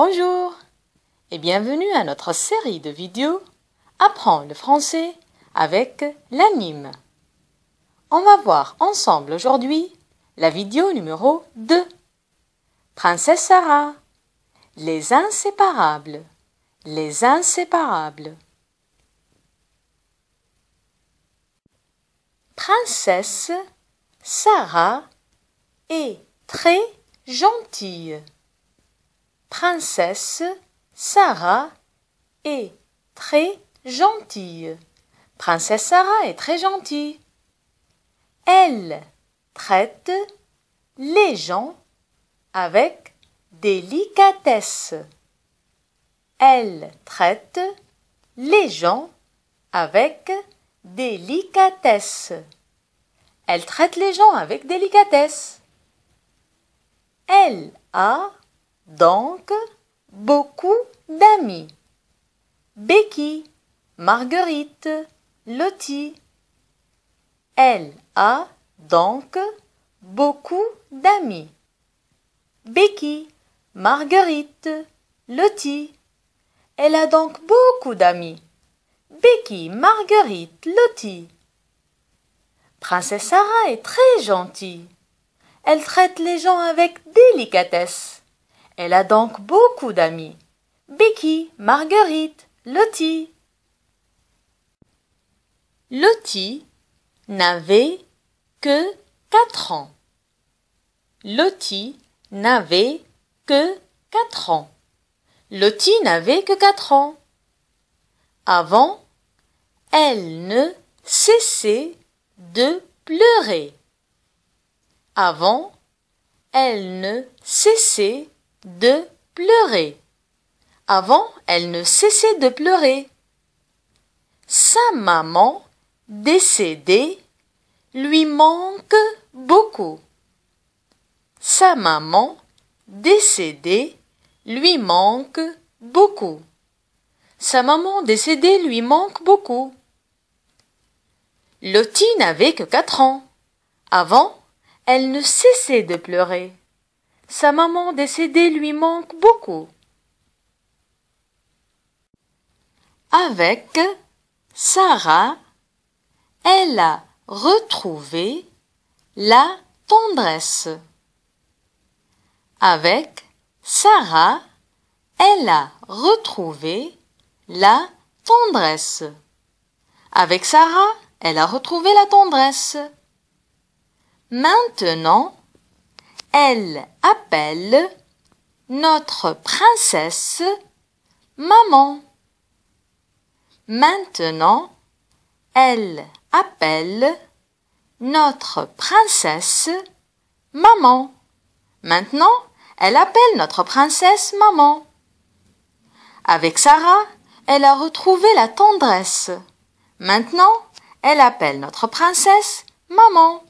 Bonjour et bienvenue à notre série de vidéos Apprends le français avec l'anime. On va voir ensemble aujourd'hui la vidéo numéro 2. Princesse Sarah, les inséparables, les inséparables. Princesse Sarah est très gentille. Princesse Sarah est très gentille. Princesse Sarah est très gentille. Elle traite les gens avec délicatesse. Elle traite les gens avec délicatesse. Elle traite les gens avec délicatesse. Elle a donc beaucoup d'amis. Becky, Marguerite, Lottie. Elle a donc beaucoup d'amis. Becky, Marguerite, Lottie. Elle a donc beaucoup d'amis. Becky, Marguerite, Lottie. Princesse Sarah est très gentille. Elle traite les gens avec délicatesse. Elle a donc beaucoup d'amis. Becky, Marguerite, Lottie. Lottie n'avait que 4 ans. Lottie n'avait que 4 ans. Lottie n'avait que 4 ans. Avant, elle ne cessait de pleurer. Avant, elle ne cessait de pleurer. Avant, elle ne cessait de pleurer. Sa maman, décédée, lui manque beaucoup. Sa maman, décédée, lui manque beaucoup. Sa maman décédée lui manque beaucoup. Lottie n'avait que 4 ans. Avant, elle ne cessait de pleurer. Sa maman décédée lui manque beaucoup. Avec Sarah, elle a retrouvé la tendresse. Avec Sarah, elle a retrouvé la tendresse. Avec Sarah, elle a retrouvé la tendresse. Maintenant, elle appelle notre princesse maman. Maintenant, elle appelle notre princesse maman. Maintenant, elle appelle notre princesse maman. Avec Sarah, elle a retrouvé la tendresse. Maintenant, elle appelle notre princesse maman.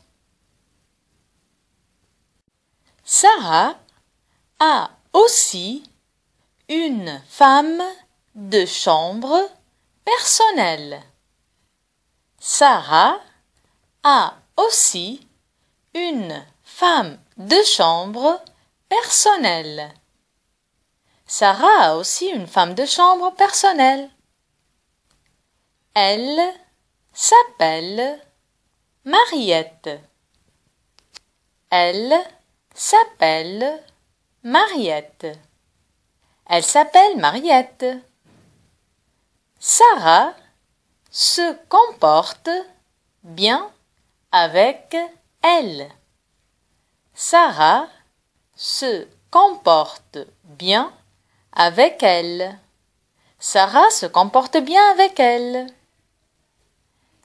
Sarah a aussi une femme de chambre personnelle. Sarah a aussi une femme de chambre personnelle. Sarah a aussi une femme de chambre personnelle. Elle s'appelle Mariette. Elle s'appelle Mariette. Elle s'appelle Mariette. Sarah se comporte bien avec elle. Sarah se comporte bien avec elle. Sarah se comporte bien avec elle.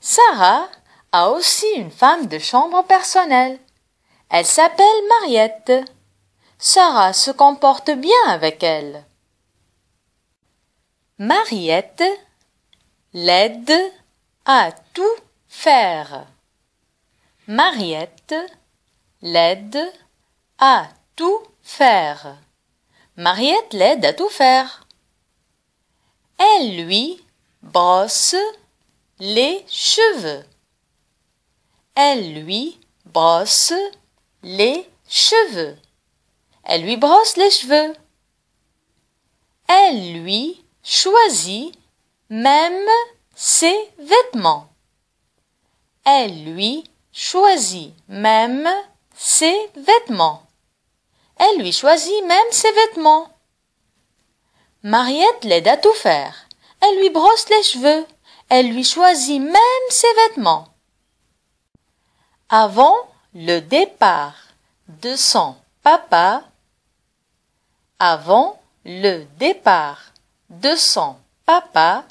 Sarah a aussi une femme de chambre personnelle. Elle s'appelle Mariette. Sarah se comporte bien avec elle. Mariette l'aide à tout faire. Mariette l'aide à tout faire. Mariette l'aide à tout faire. Elle lui brosse les cheveux. Elle lui brosse les cheveux. Elle lui brosse les cheveux. Elle lui choisit même ses vêtements. Elle lui choisit même ses vêtements. Elle lui choisit même ses vêtements. Mariette l'aide à tout faire. Elle lui brosse les cheveux. Elle lui choisit même ses vêtements. Avant le départ de son papa, avant le départ de son papa,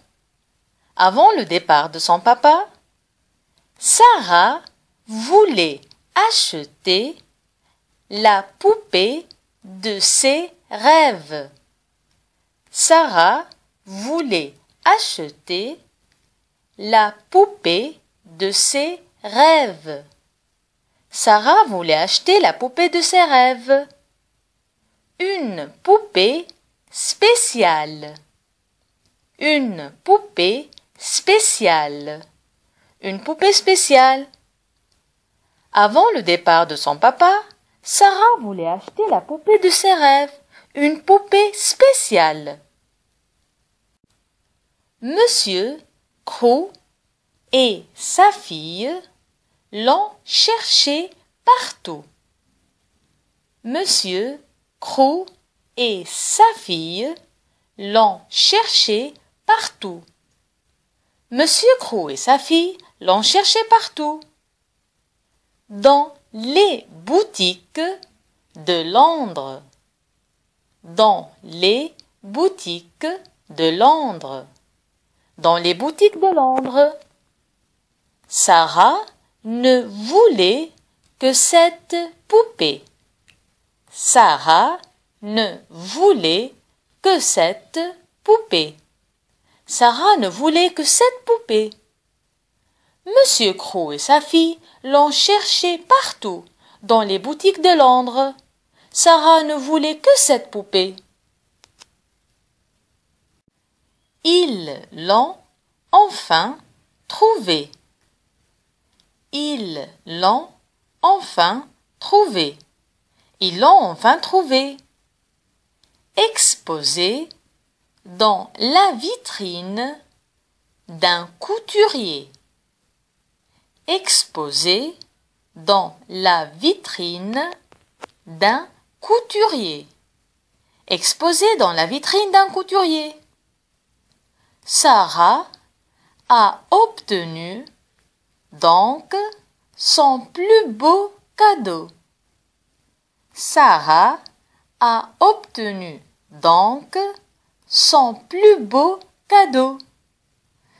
avant le départ de son papa, Sarah voulait acheter la poupée de ses rêves. Sarah voulait acheter la poupée de ses rêves. Sarah voulait acheter la poupée de ses rêves. Une poupée spéciale. Une poupée spéciale. Une poupée spéciale. Avant le départ de son papa, Sarah voulait acheter la poupée de ses rêves. Une poupée spéciale. Monsieur Crow et sa fille l'ont cherché partout. Monsieur Crow et sa fille l'ont cherché partout. Monsieur Crow et sa fille l'ont cherché partout. Dans les boutiques de Londres. Dans les boutiques de Londres. Dans les boutiques de Londres. Sarah ne voulait que cette poupée. Sarah ne voulait que cette poupée. Sarah ne voulait que cette poupée. Monsieur Crow et sa fille l'ont cherché partout, dans les boutiques de Londres. Sarah ne voulait que cette poupée. Ils l'ont enfin trouvée. Ils l'ont enfin trouvée. Ils l'ont enfin trouvée. Exposée dans la vitrine d'un couturier. Exposée dans la vitrine d'un couturier. Exposée dans la vitrine d'un couturier. Sarah a obtenu donc son plus beau cadeau. Sarah a obtenu donc son plus beau cadeau.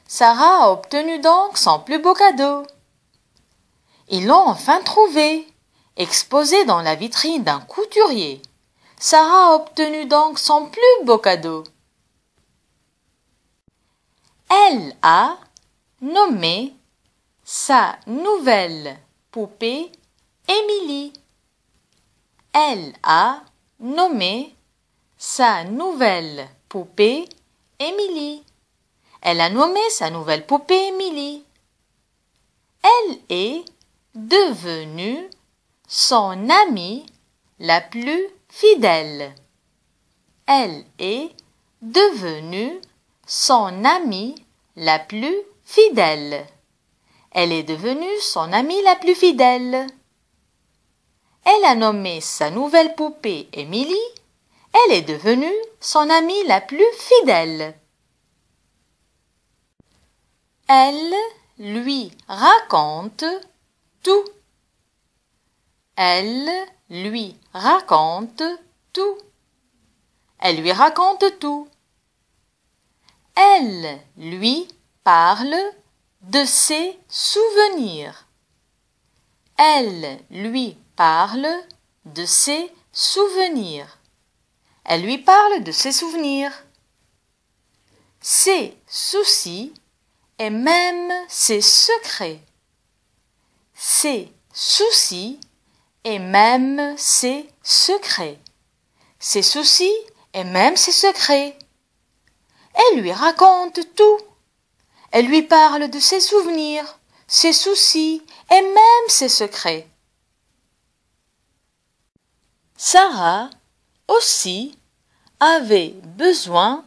Sarah a obtenu donc son plus beau cadeau. Ils l'ont enfin trouvé, exposé dans la vitrine d'un couturier. Sarah a obtenu donc son plus beau cadeau. Elle a nommé sa nouvelle poupée Émilie. Elle a nommé sa nouvelle poupée Émilie. Elle a nommé sa nouvelle poupée Émilie. Elle est devenue son amie la plus fidèle. Elle est devenue son amie la plus fidèle. Elle est devenue son amie la plus fidèle. Elle a nommé sa nouvelle poupée Émilie. Elle est devenue son amie la plus fidèle. Elle lui raconte tout. Elle lui raconte tout. Elle lui raconte tout. Elle lui parle de ses souvenirs. Elle lui parle de ses souvenirs. Elle lui parle de ses souvenirs. Ses soucis et même ses secrets. Ses soucis et même ses secrets. Ses soucis et même ses secrets. Elle lui raconte tout. Elle lui parle de ses souvenirs, ses soucis et même ses secrets. Sarah aussi avait besoin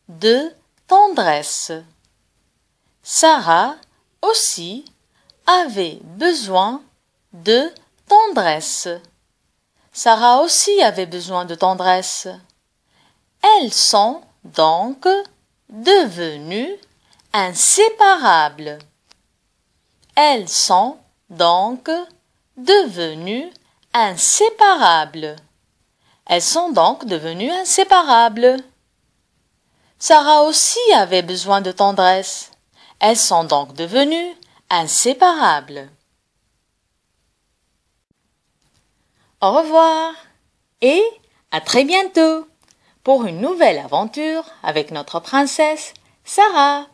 de tendresse. Sarah aussi avait besoin de tendresse. Sarah aussi avait besoin de tendresse. Elles sont donc devenues inséparables. Elles sont donc devenues inséparables. Elles sont donc devenues inséparables. Sarah aussi avait besoin de tendresse. Elles sont donc devenues inséparables. Au revoir et à très bientôt pour une nouvelle aventure avec notre princesse Sarah.